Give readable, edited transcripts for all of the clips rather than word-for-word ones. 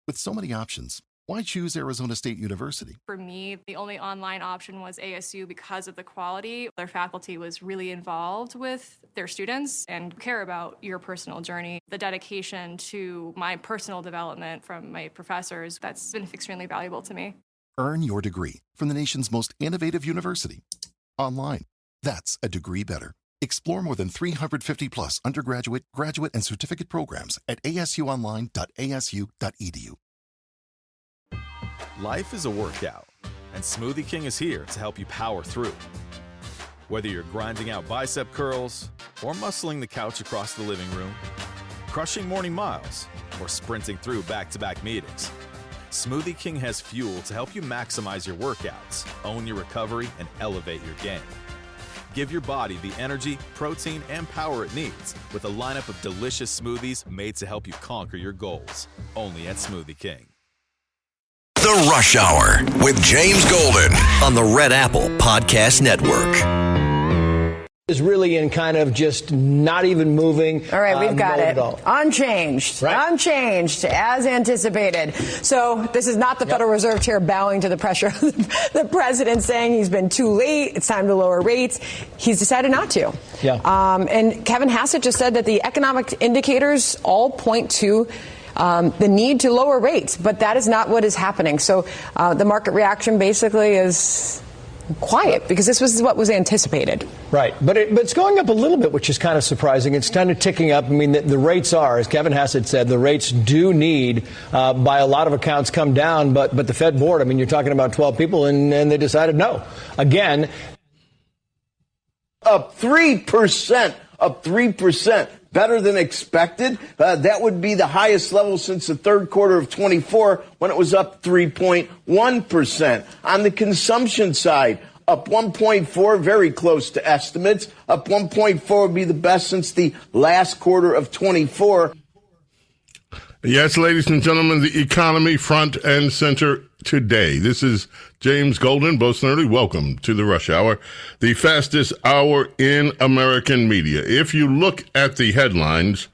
With so many options, why choose Arizona State University? For me, the only online option was ASU because of the quality. Their faculty was really involved with their students and care about your personal journey. The dedication to my personal development from my professors, that's been extremely valuable to me. Earn your degree from the nation's most innovative university. Online. That's a degree better. Explore more than 350 plus undergraduate, graduate, and certificate programs at asuonline.asu.edu. Life is a workout, and Smoothie King is here to help you power through. Whether you're grinding out bicep curls or muscling the couch across the living room, crushing morning miles, or sprinting through back-to-back meetings, Smoothie King has fuel to help you maximize your workouts, own your recovery, and elevate your game. Give your body the energy, protein, and power it needs with a lineup of delicious smoothies made to help you conquer your goals. Only at Smoothie King. The Rush Hour with James Golden on the Red Apple Podcast Network. Is really in kind of just not even moving. All right, we've got it. Unchanged. Right? Unchanged, as anticipated. So this is not the Federal Reserve Chair bowing to the pressure of the president saying he's been too late, it's time to lower rates. He's decided not to. Yeah. And Kevin Hassett just said that the economic indicators all point to the need to lower rates, but that is not what is happening. So the market reaction basically is quiet because this was what was anticipated. Right. But it's going up a little bit, which is kind of surprising. It's kind of ticking up. I mean, the rates are, as Kevin Hassett said, the rates do need, by a lot of accounts, come down. But the Fed board, I mean, you're talking about 12 people, and they decided no. Again. Up 3%. Up 3%. Better than expected. That would be the highest level since the third quarter of 24 when it was up 3.1%. On the consumption side, up 1.4, very close to estimates. Up 1.4 would be the best since the last quarter of 24. Yes, ladies and gentlemen, the economy front and center today. This is James Golden, Bo Snerdley. Welcome to the Rush Hour, the fastest hour in American media. If you look at the headlines,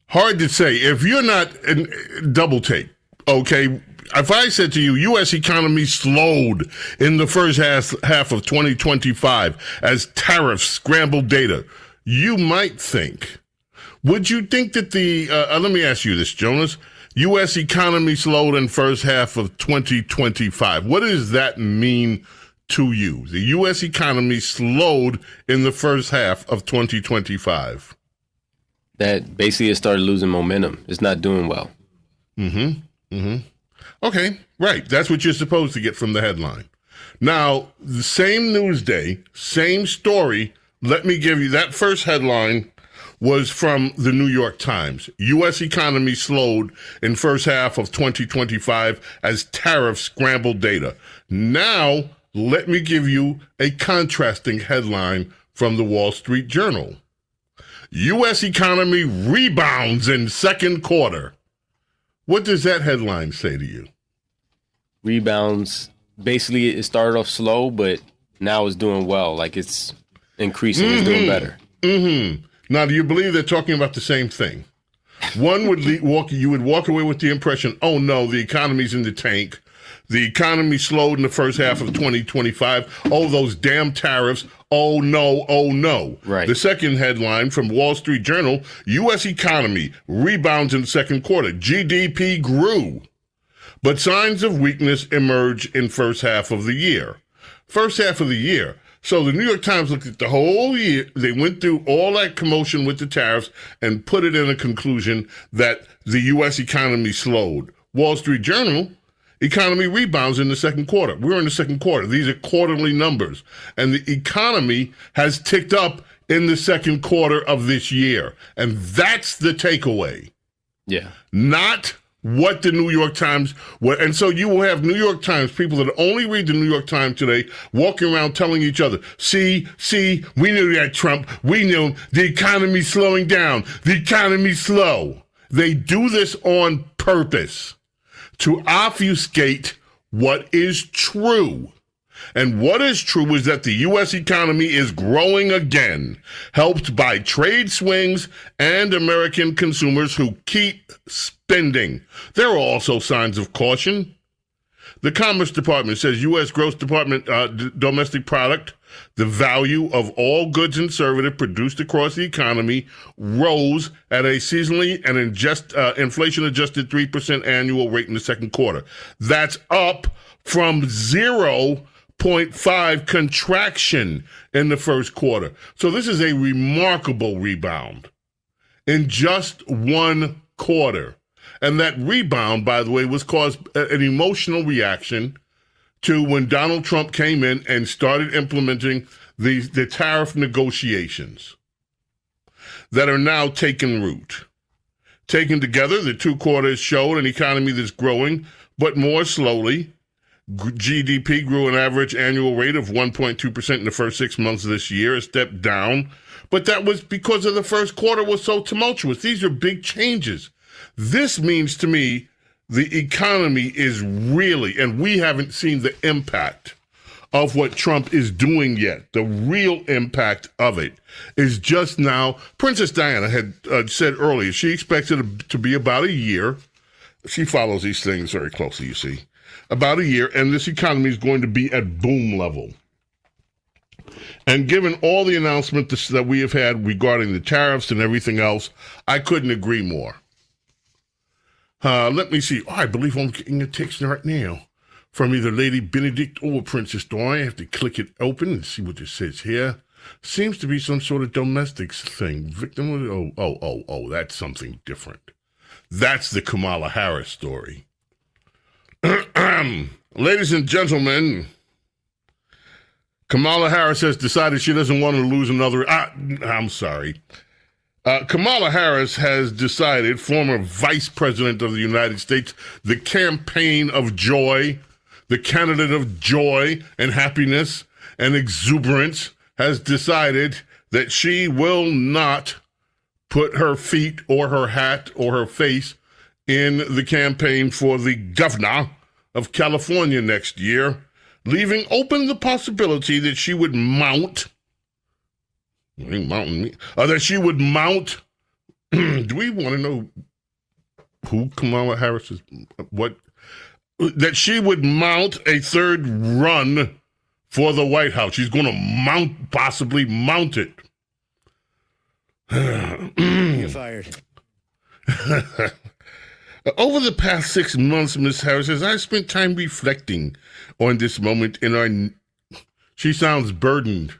hard to say. If you're not double take, okay, if I said to you, U.S. economy slowed in the first half of 2025 as tariffs scrambled data, you might think. Would you think that let me ask you this, Jonas, U.S. economy slowed in first half of 2025. What does that mean to you? The U.S. economy slowed in the first half of 2025. That basically it started losing momentum. It's not doing well. Okay, right. That's what you're supposed to get from the headline. Now, the same news day, same story. Let me give you that first headline was from the New York Times. U.S. economy slowed in first half of 2025 as tariffs scrambled data. Now, let me give you a contrasting headline from the Wall Street Journal. U.S. economy rebounds in second quarter. What does that headline say to you? Rebounds. Basically, it started off slow, but now it's doing well. Like it's increasing, it's doing better. Now, do you believe they're talking about the same thing? One would you would walk away with the impression, oh no, the economy's in the tank. The economy slowed in the first half of 2025. Oh, those damn tariffs. Oh no, oh no. Right. The second headline from Wall Street Journal, U.S. economy rebounds in the second quarter. GDP grew, but signs of weakness emerge in first half of the year. First half of the year. So the New York Times looked at the whole year. They went through all that commotion with the tariffs and put it in a conclusion that the U.S. economy slowed. Wall Street Journal, economy rebounds in the second quarter. We're in the second quarter. These are quarterly numbers. And the economy has ticked up in the second quarter of this year. And that's the takeaway. Yeah. Not what the New York Times, and so you will have New York Times people that only read the New York Times today walking around telling each other, see, we knew that, Trump. We knew the economy's slowing down. The economy's slow. They do this on purpose to obfuscate what is true. And what is true is that the U.S. economy is growing again, helped by trade swings and American consumers who keep spending. There are also signs of caution. The Commerce Department says U.S. gross domestic product, the value of all goods and services produced across the economy, rose at a seasonally and inflation-adjusted 3% annual rate in the second quarter. That's up from 0.5 contraction in the first quarter. So this is a remarkable rebound in just one quarter. And that rebound, by the way, was caused an emotional reaction to when Donald Trump came in and started implementing the tariff negotiations that are now taking root. Taken together, the 2 quarters showed an economy that's growing, but more slowly. GDP grew an average annual rate of 1.2% in the first 6 months of this year, a step down. But that was because of the first quarter was so tumultuous. These are big changes. This means to me the economy is really, and we haven't seen the impact of what Trump is doing yet. The real impact of it is just now. Princess Diana had said earlier she expects it to be about a year. She follows these things very closely, you see. About a year, and this economy is going to be at boom level. And given all the announcements that we have had regarding the tariffs and everything else, I couldn't agree more. Let me see. Oh, I believe I'm getting a text right now from either Lady Benedict or Princess Dawn. I have to click it open and see what it says here. Seems to be some sort of domestics thing. Victim of, that's something different. That's the Kamala Harris story. Ladies and gentlemen, Kamala Harris has decided she doesn't want to lose another. Kamala Harris has decided, former vice president of the United States, the campaign of joy, the candidate of joy and happiness and exuberance, has decided that she will not put her feet or her hat or her face in the campaign for the governor of California next year, leaving open the possibility that she would mount. That she would mount. Do we want to know who Kamala Harris is? What? That she would mount a third run for the White House. She's going to possibly mount it. You're fired. Over the past 6 months, Ms. Harris says, I spent time reflecting on this moment in our. She sounds burdened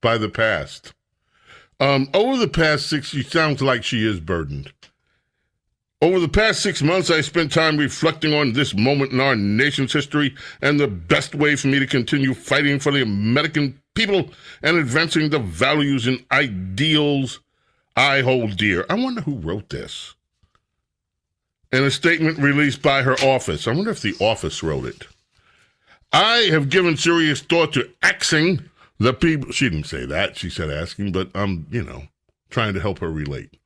by the past. Over the past she sounds like she is burdened. Over the past 6 months, I spent time reflecting on this moment in our nation's history and the best way for me to continue fighting for the American people and advancing the values and ideals I hold dear. I wonder who wrote this. In a statement released by her office. I wonder if the office wrote it. I have given serious thought to axing the people. She didn't say that. She said asking, but I'm, trying to help her relate.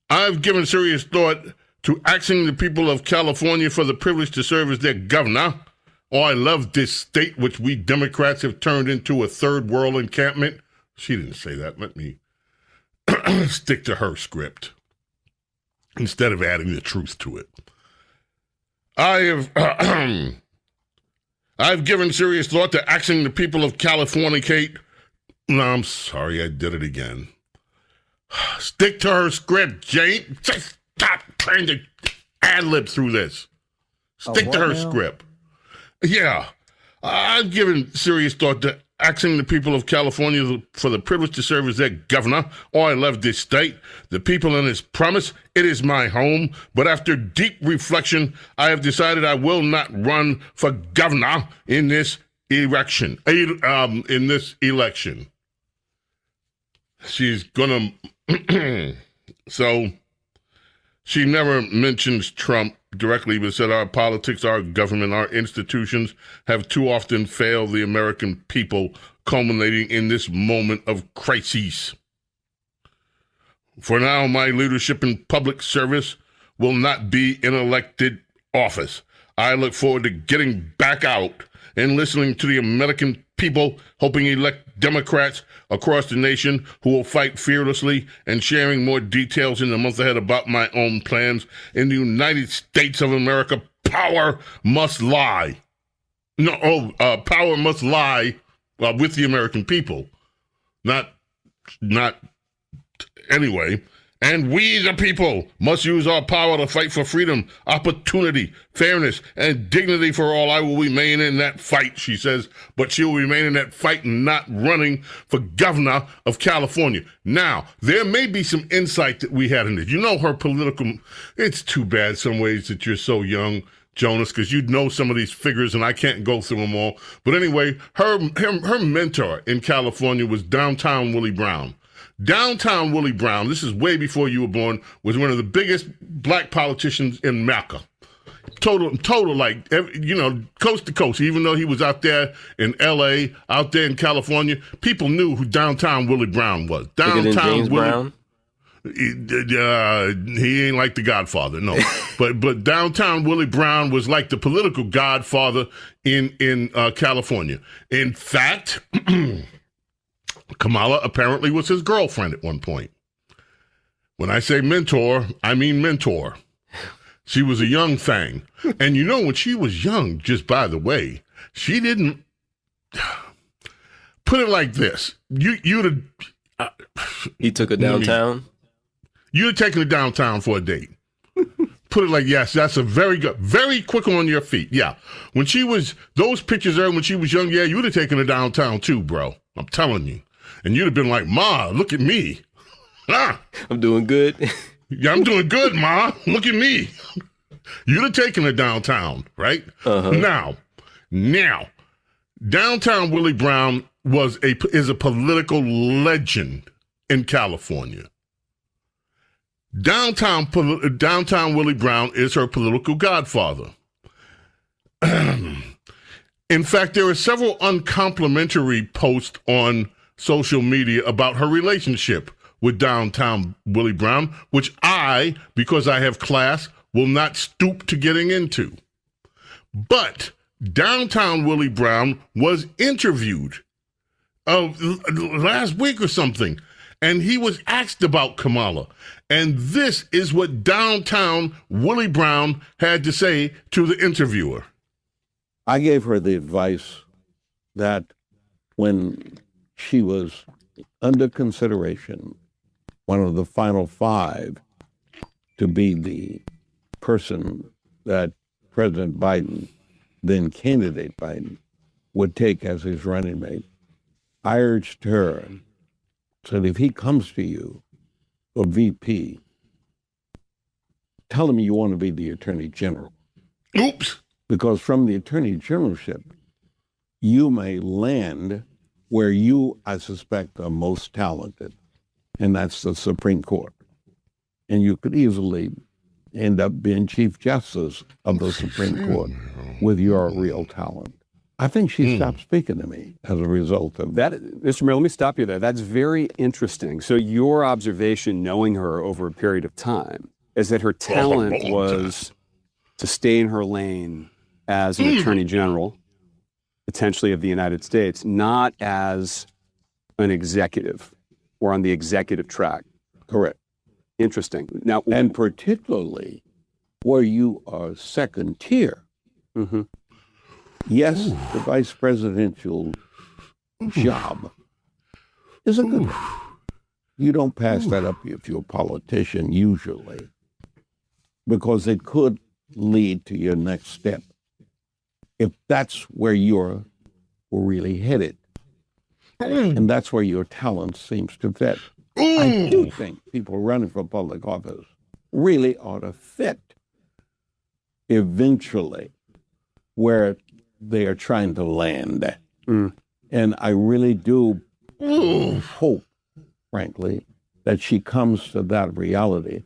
I've given serious thought to axing the people of California for the privilege to serve as their governor. Oh, I love this state, which we Democrats have turned into a third world encampment. She didn't say that. Let me stick to her script instead of adding the truth to it. I've given serious thought to axing the people of California, Kate. No, I'm sorry, I did it again. Stick to her script, Jane. Just stop trying to ad-lib through this. Stick to her script. Yeah. I've given serious thought to axing the people of California for the privilege to serve as their governor. Oh, I love this state. The people in its promise, it is my home. But after deep reflection, I have decided I will not run for governor in this election. She's gonna. So she never mentions Trump directly, but said our politics, our government, our institutions have too often failed the American people, culminating in this moment of crisis. For now, my leadership in public service will not be in elected office. I look forward to getting back out and listening to the American people, hoping to elect Democrats across the nation who will fight fearlessly, and sharing more details in the month ahead about my own plans. In the United States of America, power must lie. Power must lie with the American people. Not anyway. And we, the people, must use our power to fight for freedom, opportunity, fairness, and dignity for all. I will remain in that fight, she says, but she will remain in that fight and not running for governor of California. Now, there may be some insight that we had in it. You know her political, it's too bad some ways that you're so young, Jonas, because you'd know some of these figures, and I can't go through them all. But anyway, her mentor in California was Downtown Willie Brown. Downtown Willie Brown, this is way before you were born, was one of the biggest black politicians in Mecca. Total, like, coast to coast. Even though he was out there in L.A., out there in California, people knew who Downtown Willie Brown was. Downtown James Willie Brown? He ain't like the Godfather, no. but Downtown Willie Brown was like the political godfather in California. In fact, Kamala apparently was his girlfriend at one point. When I say mentor, I mean mentor. She was a young thing. And when she was young, just by the way, she didn't put it like this. You'd have He took her downtown? You'd have taken her downtown for a date. Put it like, yes, that's a very good, very quick on your feet. Yeah. When she was, those pictures there when she was young, yeah, you'd have taken her downtown too, bro. I'm telling you. And you'd have been like, Ma, look at me. I'm doing good. Yeah, I'm doing good, Ma. Look at me. You'd have taken her downtown, right? Uh-huh. Now, Downtown Willie Brown is a political legend in California. Downtown Willie Brown is her political godfather. In fact, there are several uncomplimentary posts on social media about her relationship with Downtown Willie Brown, which I, because I have class, will not stoop to getting into. But Downtown Willie Brown was interviewed last week or something, and he was asked about Kamala. And this is what Downtown Willie Brown had to say to the interviewer. I gave her the advice that when she was under consideration, one of the final five to be the person that President Biden, then candidate Biden, would take as his running mate, I urged her, said, if he comes to you, a VP, tell him you want to be the Attorney General. Oops. Because from the Attorney Generalship, you may land where you, I suspect, are most talented, and that's the Supreme Court. And you could easily end up being Chief Justice of the Supreme Court with your real talent. I think she stopped speaking to me as a result of that. Mr. Mayor, let me stop you there. That's very interesting. So your observation, knowing her over a period of time, is that her talent was to stay in her lane as an attorney general, potentially of the United States, not as an executive or on the executive track. Correct. Interesting. Now, and particularly where you are second tier. Mm-hmm. Yes, the vice presidential job is a good one. You don't pass that up if you're a politician, usually, because it could lead to your next step if that's where you're really headed. And that's where your talent seems to fit. I do think people running for public office really ought to fit eventually where they are trying to land. And I really do hope, frankly, that she comes to that reality.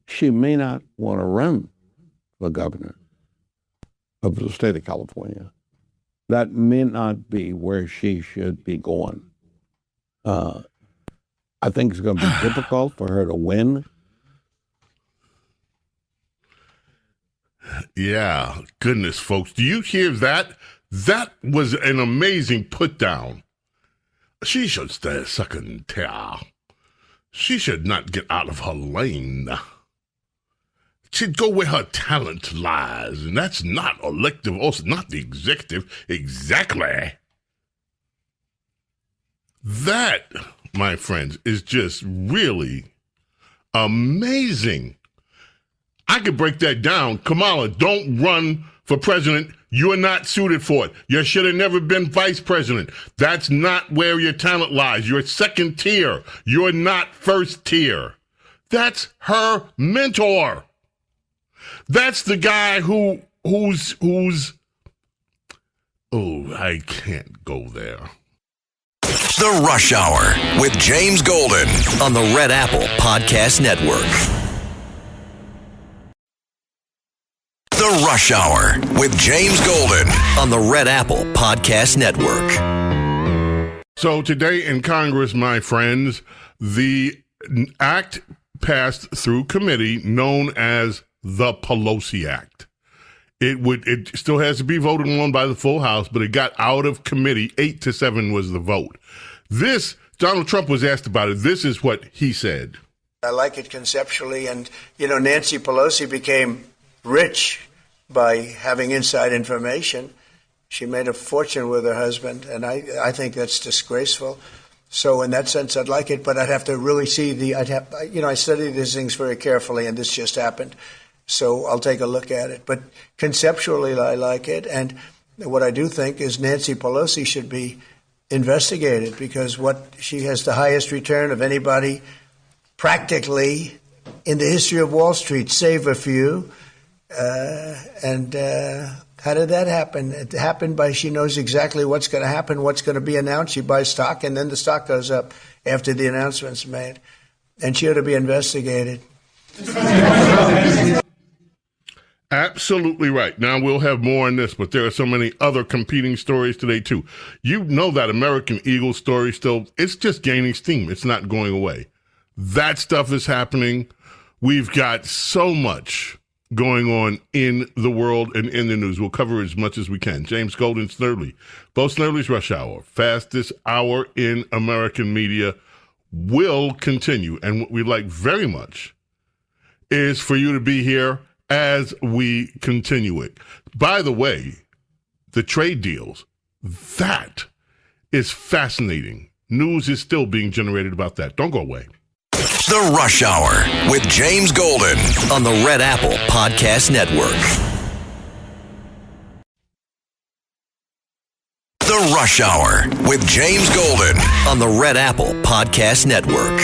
She may not want to run for governor of the state of California. That may not be where she should be going. I think it's going to be difficult for her to win. Yeah, goodness, folks. Do you hear that? That was an amazing put down. She should stay second tier. She should not get out of her lane. She'd go where her talent lies, and that's not elective, also not the executive. Exactly. That, my friends, is just really amazing. I could break that down. Kamala, don't run for president. You're not suited for it. You should have never been vice president. That's not where your talent lies. You're second tier. You're not first tier. That's her mentor. That's the guy who's oh, I can't go there. The Rush Hour with James Golden on the Red Apple Podcast Network. The Rush Hour with James Golden on the Red Apple Podcast Network. So today in Congress, my friends, the act passed through committee known as the Pelosi Act. It still has to be voted on by the full House, but it got out of committee. 8-7 was the vote. This, Donald Trump was asked about it. This is what he said. I like it conceptually. And, Nancy Pelosi became rich by having inside information. She made a fortune with her husband, and I think that's disgraceful. So in that sense, I'd like it, but I'd have to really see I study these things very carefully, and this just happened. So I'll take a look at it. But conceptually, I like it. And what I do think is Nancy Pelosi should be investigated, because she has the highest return of anybody practically in the history of Wall Street, save a few. How did that happen? It happened by she knows exactly what's going to happen, what's going to be announced. She buys stock, and then the stock goes up after the announcement's made. And she ought to be investigated. Absolutely right. Now, we'll have more on this, but there are so many other competing stories today, too. You know that American Eagle story still, it's just gaining steam. It's not going away. That stuff is happening. We've got so much going on in the world and in the news. We'll cover as much as we can. James Golden, Snerdley. Both Snerdley's Rush Hour, fastest hour in American media, will continue. And what we'd like very much is for you to be here as we continue it. By the way, the trade deals, that is fascinating. News is still being generated about that. Don't go away. The Rush Hour with James Golden on the Red Apple Podcast Network. The Rush Hour with James Golden on the Red Apple Podcast Network.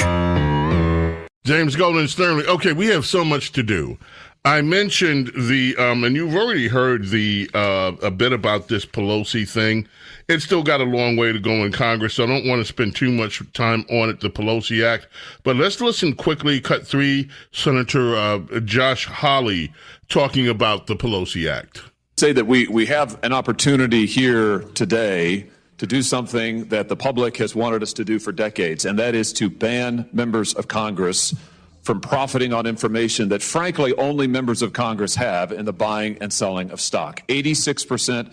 James Golden, Snerdley. Okay, we have so much to do. I mentioned and you've already heard a bit about this Pelosi thing. It's still got a long way to go in Congress, so I don't want to spend too much time on it, the Pelosi Act. But let's listen quickly, cut 3, Senator Josh Hawley talking about the Pelosi Act. Say that we have an opportunity here today to do something that the public has wanted us to do for decades, and that is to ban members of Congress from profiting on information that, frankly, only members of Congress have in the buying and selling of stock. 86%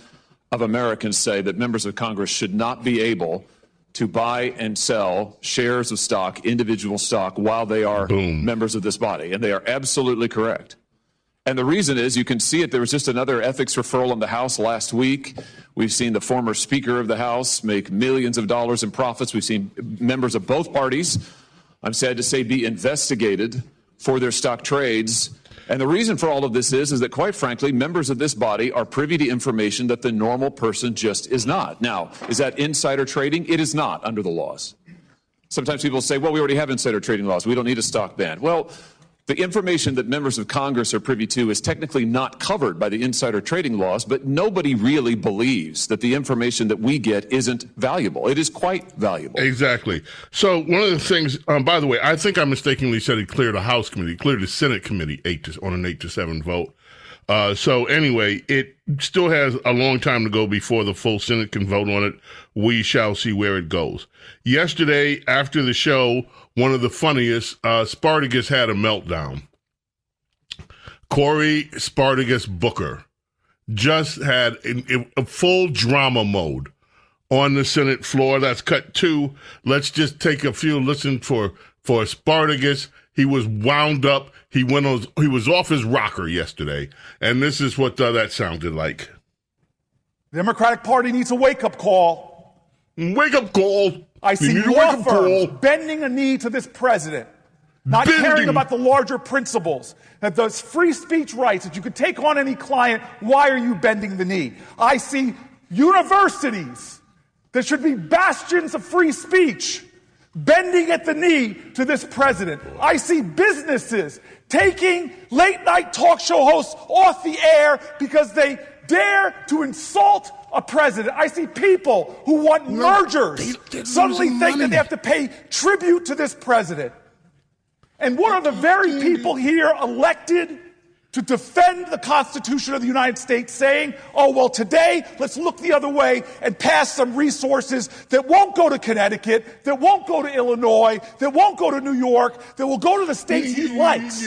of Americans say that members of Congress should not be able to buy and sell shares of stock, individual stock, while they are members of this body. And they are absolutely correct. And the reason is, you can see it, there was just another ethics referral in the House last week. We've seen the former Speaker of the House make millions of dollars in profits. We've seen members of both parties, I'm sad to say, be investigated for their stock trades. And the reason for all of this is that, quite frankly, members of this body are privy to information that the normal person just is not. Now, is that insider trading? It is not under the laws. Sometimes people say, well, we already have insider trading laws. We don't need a stock ban. Well, the information that members of Congress are privy to is technically not covered by the insider trading laws, but nobody really believes that the information that we get isn't valuable. It is quite valuable. Exactly. So one of the things, by the way, I think I mistakenly said it cleared the House committee, it cleared the Senate committee on an 8-7 vote. So anyway, it still has a long time to go before the full Senate can vote on it. We shall see where it goes. Yesterday, after the show, one of the funniest, Spartacus had a meltdown. Cory Spartacus Booker just had a full drama mode on the Senate floor. That's cut 2. Let's just take a few listen for Spartacus. He was wound up. He was off his rocker yesterday, and this is what that sounded like. The Democratic Party needs a wake-up call. Wake-up call. I see law firms bending a knee to this president, not caring about the larger principles, that those free speech rights, that you could take on any client. Why are you bending the knee? I see universities that should be bastions of free speech bending at the knee to this president. I see businesses taking late-night talk show hosts off the air because they dare to insult a president. I see people who want mergers suddenly think that they have to pay tribute to this president. And what are the very people here elected to defend the Constitution of the United States saying, oh, well, today, let's look the other way and pass some resources that won't go to Connecticut, that won't go to Illinois, that won't go to New York, that will go to the states he likes.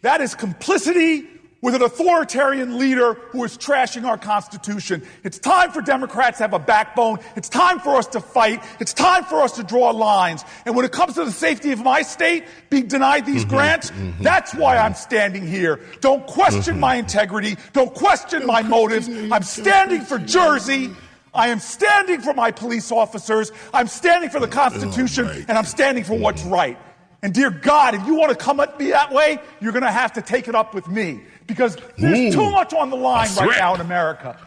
That is complicity with an authoritarian leader who is trashing our Constitution. It's time for Democrats to have a backbone. It's time for us to fight. It's time for us to draw lines. And when it comes to the safety of my state being denied these grants, that's why I'm standing here. Don't question my integrity. Don't question my motives. I'm standing for Jersey. I am standing for my police officers. I'm standing for the Constitution, and I'm standing for what's right. And dear God, if you want to come at me that way, you're going to have to take it up with me. Because there's too much on the line right now in America.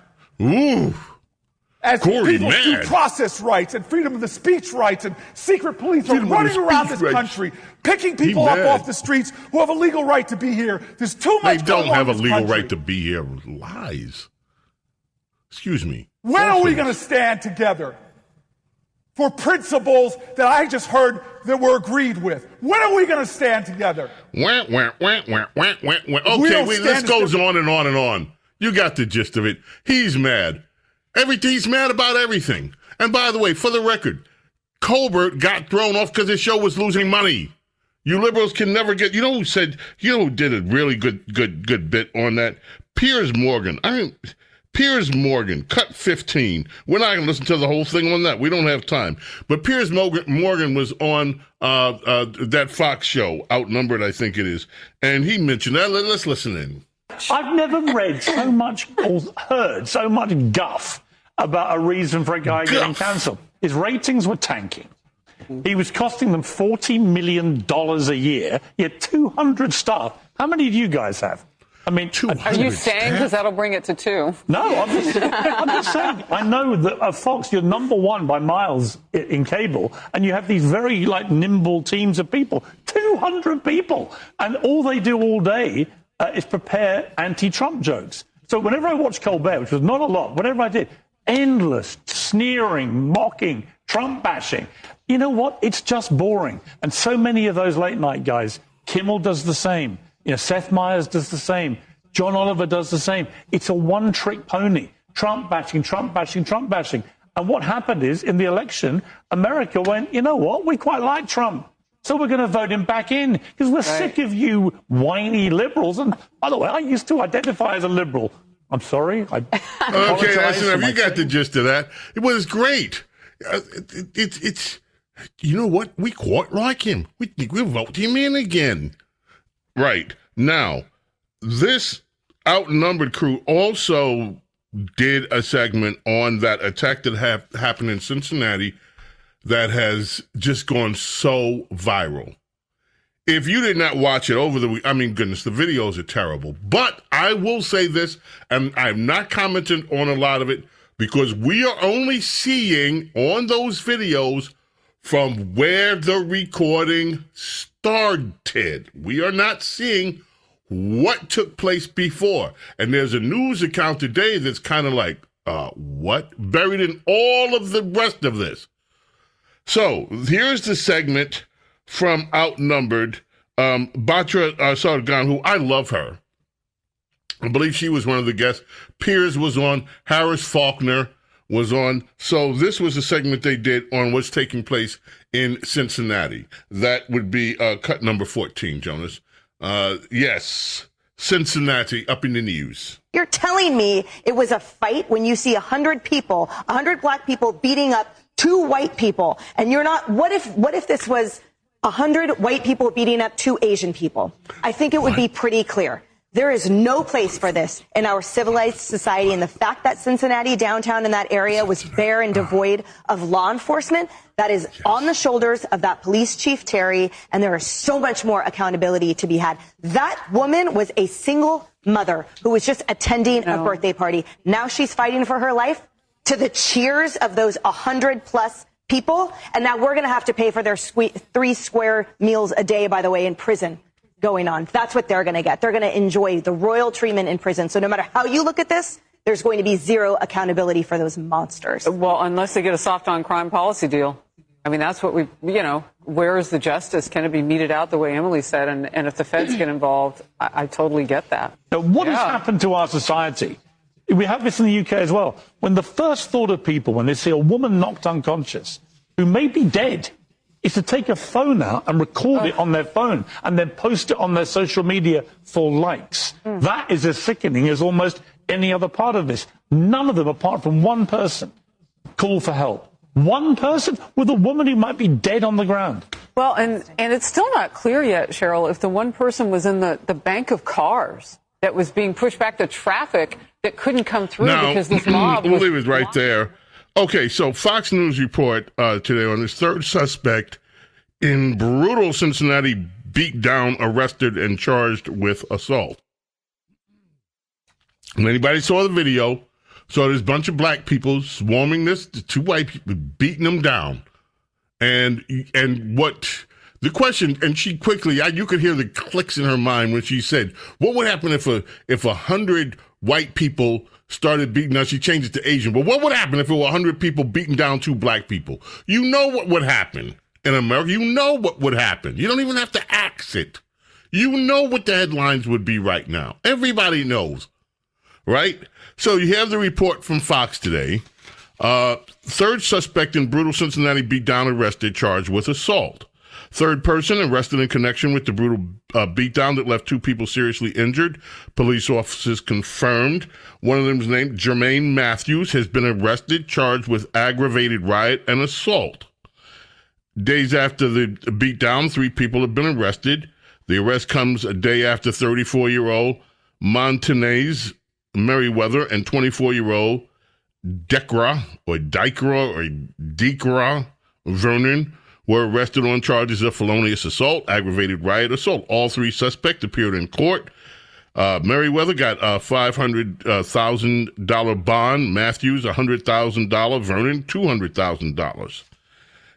As people's due process rights and freedom of the speech rights and secret police are running around this country, picking people up off the streets who have a legal right to be here. There's too much. They don't have a legal right to be here. Lies. Excuse me. When are we going to stand together for principles that I just heard that were agreed with? When are we going to stand together? Okay, wait, this goes on and on and on. You got the gist of it. He's mad. He's mad about everything. And by the way, for the record, Colbert got thrown off because his show was losing money. You liberals can never get, who did a really good bit on that? Piers Morgan, cut 15. We're not going to listen to the whole thing on that. We don't have time. But Piers Morgan was on that Fox show, Outnumbered, I think it is. And he mentioned that. Let's listen in. I've never read so much or heard so much guff about a reason for a guy getting cancelled. His ratings were tanking. He was costing them $40 million a year. He had 200 staff. How many do you guys have? I mean, are you saying because that'll bring it to 2? No, I'm just saying. I know that at Fox, you're number 1 by miles in cable, and you have these very nimble teams of people, 200 people, and all they do all day is prepare anti-Trump jokes. So whenever I watched Colbert, which was not a lot, whatever I did, endless sneering, mocking, Trump bashing. You know what? It's just boring. And so many of those late night guys, Kimmel does the same. Seth Meyers does the same. John Oliver does the same. It's a one-trick pony. Trump bashing, Trump bashing, Trump bashing. And what happened is, in the election, America went, you know what? We quite like Trump. So we're going to vote him back in because we're sick of you whiny liberals. And by the way, I used to identify as a liberal. I'm sorry. Okay, that's enough. You got the gist of that. It was great. It's you know what? We quite like him. We'll vote him in again. Right. Now, this Outnumbered crew also did a segment on that attack that happened in Cincinnati that has just gone so viral. If you did not watch it over the week, goodness, the videos are terrible. But I will say this, and I'm not commenting on a lot of it, because we are only seeing on those videos from where the recording started. We are not seeing what took place before. And there's a news account today that's kind of like, what? Buried in all of the rest of this. So here's the segment from Outnumbered. Batra Sargon, who I love her. I believe she was one of the guests. Piers was on. Harris Faulkner was on. So this was a segment they did on what's taking place in Cincinnati. That would be cut number 14, Jonas. Yes. Cincinnati up in the news. You're telling me it was a fight when you see 100 people, 100 black people beating up 2 white people, and you're not, what if this was 100 white people beating up 2 Asian people? I think it would be pretty clear. There is no place for this in our civilized society, and the fact that Cincinnati downtown in that area was bare and devoid of law enforcement, that is on the shoulders of that police chief, Terry, and there is so much more accountability to be had. That woman was a single mother who was just attending a birthday party. Now she's fighting for her life to the cheers of those 100+ people, and now we're going to have to pay for their 3 square meals a day, by the way, in prison. Going on. That's what they're going to get. They're going to enjoy the royal treatment in prison. So no matter how you look at this, there's going to be zero accountability for those monsters. Well, unless they get a soft on crime policy deal. I mean, that's what where is the justice? Can it be meted out the way Emily said? And if the feds get involved, I totally get that. Now, what has happened to our society? We have this in the UK as well. When the first thought of people, when they see a woman knocked unconscious, who may be dead, is to take a phone out and record it on their phone and then post it on their social media for likes. That is as sickening as almost any other part of this. None of them, apart from one person, call for help. One person with a woman who might be dead on the ground. Well, and it's still not clear yet, Cheryl, if the one person was in the bank of cars that was being pushed back to traffic that couldn't come through because this mob was... We'll leave it right there. Okay, so Fox News report today on this third suspect in brutal Cincinnati beat down, arrested, and charged with assault. And anybody saw the video, saw this bunch of black people swarming the 2 white people, beating them down. And what the question, and she quickly, you could hear the clicks in her mind when she said, what would happen if 100 white people started beating, now she changed it to Asian, but what would happen if it were 100 people beating down 2 black people? You know what would happen in America. You know what would happen. You don't even have to ask it. You know what the headlines would be right now. Everybody knows, right? So you have the report from Fox today. Third suspect in brutal Cincinnati beatdown arrested, charged with assault. Third person arrested in connection with the brutal beatdown that left 2 people seriously injured. Police officers confirmed. One of them is named Jermaine Matthews, has been arrested, charged with aggravated riot and assault. Days after the beatdown, 3 people have been arrested. The arrest comes a day after 34-year-old Montanez Merriweather and 24-year-old Dekra Vernon were arrested on charges of felonious assault, aggravated riot, assault. All 3 suspects appeared in court. Merriweather got a $500,000 bond. Matthews, $100,000. Vernon, $200,000.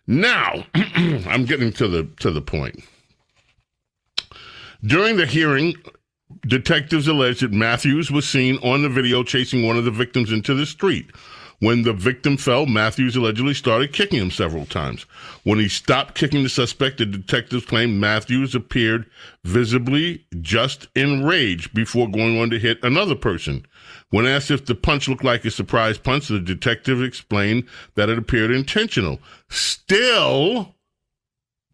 Now, I'm getting to the point. During the hearing, detectives alleged that Matthews was seen on the video chasing one of the victims into the street. When the victim fell, Matthews allegedly started kicking him several times. When he stopped kicking the suspect, the detectives claimed Matthews appeared visibly just enraged before going on to hit another person. When asked if the punch looked like a surprise punch, the detective explained that it appeared intentional. Still,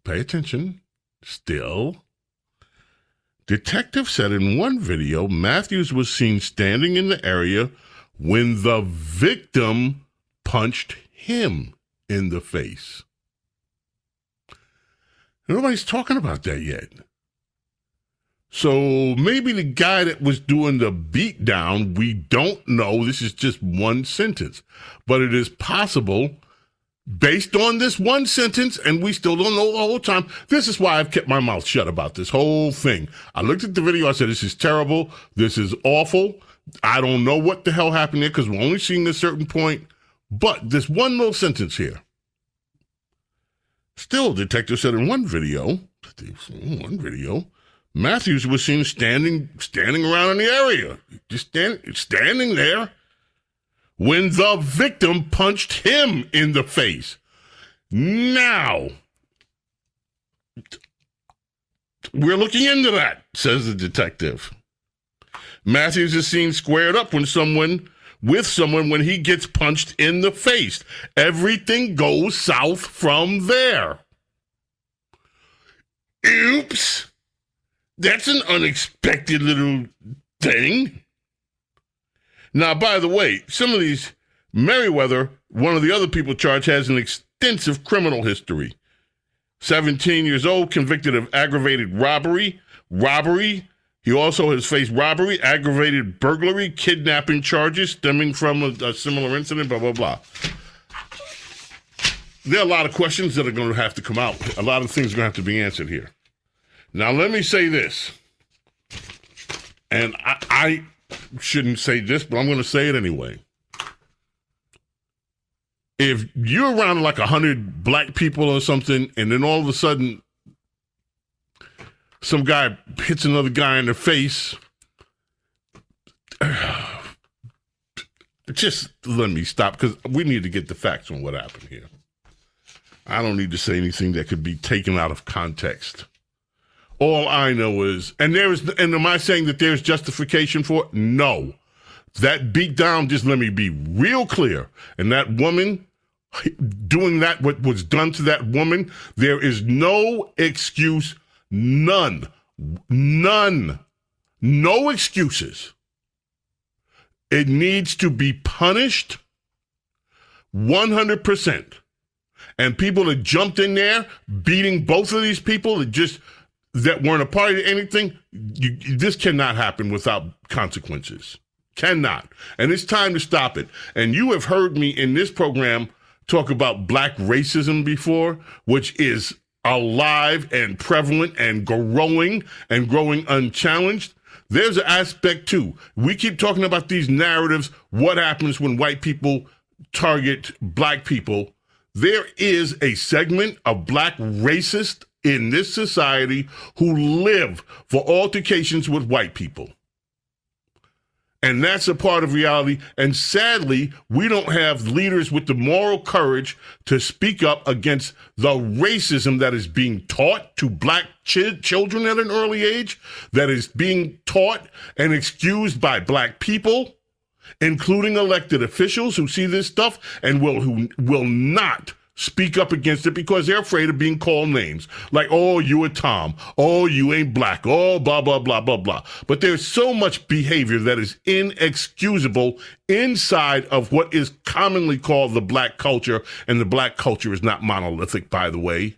pay attention, detective said in one video, Matthews was seen standing in the area when the victim punched him in the face. Nobody's talking about that yet. So maybe the guy that was doing the beatdown, we don't know. This is just one sentence. But it is possible, based on this one sentence, and we still don't know the whole time. This is why I've kept my mouth shut about this whole thing. I looked at the video. I said, this is terrible. This is awful. I don't know what the hell happened there because we're only seeing a certain point. But this one little sentence here. Still, detective said in one video, Matthews was seen standing around in the area, just standing there when the victim punched him in the face. Now, we're looking into that, says the detective. Matthews is seen squared up with someone when he gets punched in the face. Everything goes south from there. Oops. That's an unexpected little thing. Now, by the way, some of these, Merriweather, one of the other people charged, has an extensive criminal history. 17 years old, convicted of aggravated robbery. He also has faced robbery, aggravated burglary, kidnapping charges stemming from a similar incident, blah, blah, blah. There are a lot of questions that are going to have to come out. A lot of things are going to have to be answered here. Now, let me say this. And I shouldn't say this, but I'm going to say it anyway. If you're around like 100 black people or something, and then all of a sudden some guy hits another guy in the face, just let me stop, because we need to get the facts on what happened here. I don't need to say anything that could be taken out of context. All I know is, and am I saying that there's justification for it? No. That beat down, just let me be real clear. And that woman doing that, what was done to that woman, there is no excuse, none, no excuses. It needs to be punished 100%. And people that jumped in there, beating both of these people that weren't a part of anything, this cannot happen without consequences. Cannot. And it's time to stop it. And you have heard me in this program talk about black racism before, which is alive and prevalent and growing unchallenged. There's an aspect too. We keep talking about these narratives. What happens when white people target black people? There is a segment of black racists in this society who live for altercations with white people. And that's a part of reality. And sadly, we don't have leaders with the moral courage to speak up against the racism that is being taught to black children at an early age, that is being taught and excused by black people, including elected officials who see this stuff and who will not speak up against it because they're afraid of being called names. Like, oh, you a Tom. Oh, you ain't black. Oh, blah, blah, blah, blah, blah. But there's so much behavior that is inexcusable inside of what is commonly called the black culture. And the black culture is not monolithic, by the way.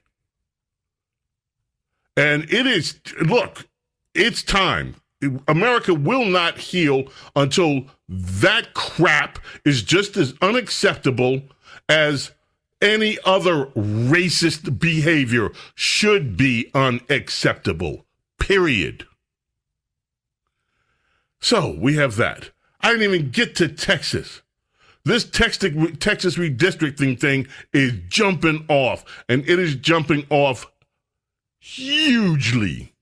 And it is, look, it's time. America will not heal until that crap is just as unacceptable as any other racist behavior should be unacceptable, period. So we have that. I didn't even get to Texas. This Texas redistricting thing is jumping off, and it is jumping off hugely.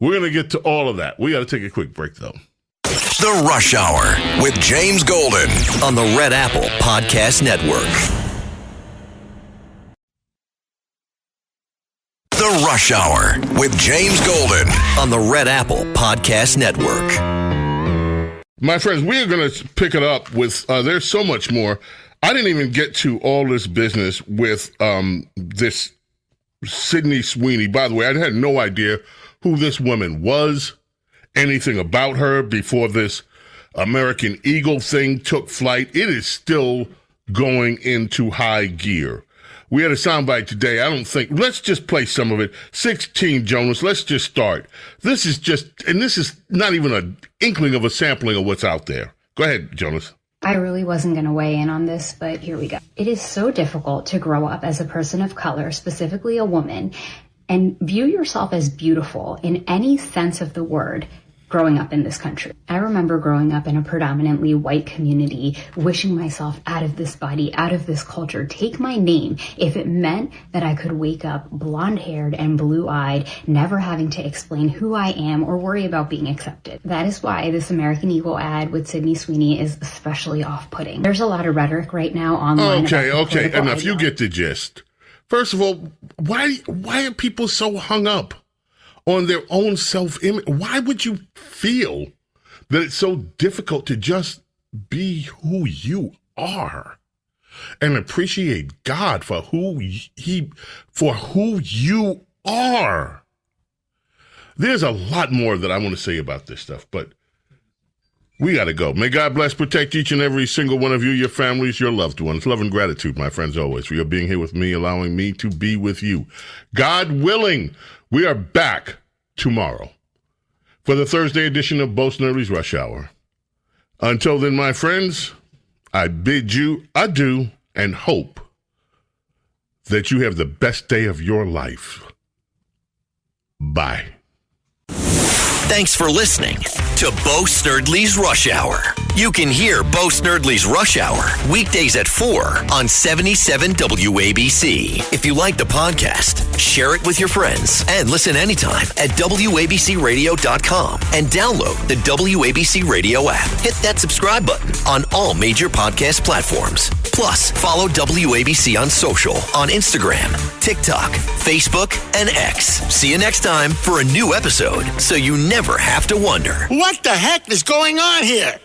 We're going to get to all of that. We got to take a quick break, though. The Rush Hour with James Golden on the Red Apple Podcast Network. The Rush Hour with James Golden on the Red Apple Podcast Network. My friends, we are going to pick it up with, there's so much more. I didn't even get to all this business with this Sydney Sweeney. By the way, I had no idea who this woman was, anything about her before this American Eagle thing took flight. It is still going into high gear. We had a soundbite today. Let's just play some of it. 16, Jonas, let's just start. This is not even an inkling of a sampling of what's out there. Go ahead, Jonas. I really wasn't going to weigh in on this, but here we go. It is so difficult to grow up as a person of color, specifically a woman, and view yourself as beautiful in any sense of the word growing up in this country. I remember growing up in a predominantly white community, wishing myself out of this body, out of this culture, take my name, if it meant that I could wake up blonde-haired and blue-eyed, never having to explain who I am or worry about being accepted. That is why this American Eagle ad with Sydney Sweeney is especially off-putting. There's a lot of rhetoric right now online. Okay, enough. You get the gist. First of all, why are people so hung up on their own self-image? Why would you feel that it's so difficult to just be who you are and appreciate God for who you are? There's a lot more that I want to say about this stuff, but we got to go. May God bless, protect each and every single one of you, your families, your loved ones. Love and gratitude, my friends, always, for your being here with me, allowing me to be with you. God willing, we are back tomorrow for the Thursday edition of Bo Snerdley's Rush Hour. Until then, my friends, I bid you adieu and hope that you have the best day of your life. Bye. Thanks for listening to Bo Snerdley's Rush Hour. You can hear Bo Snerdley's Rush Hour weekdays at 4 on 77 WABC. If you like the podcast, share it with your friends and listen anytime at WABCRadio.com and download the WABC Radio app. Hit that subscribe button on all major podcast platforms. Plus, follow WABC on social on Instagram, TikTok, Facebook, and X. See you next time for a new episode so you never have to wonder. What the heck is going on here?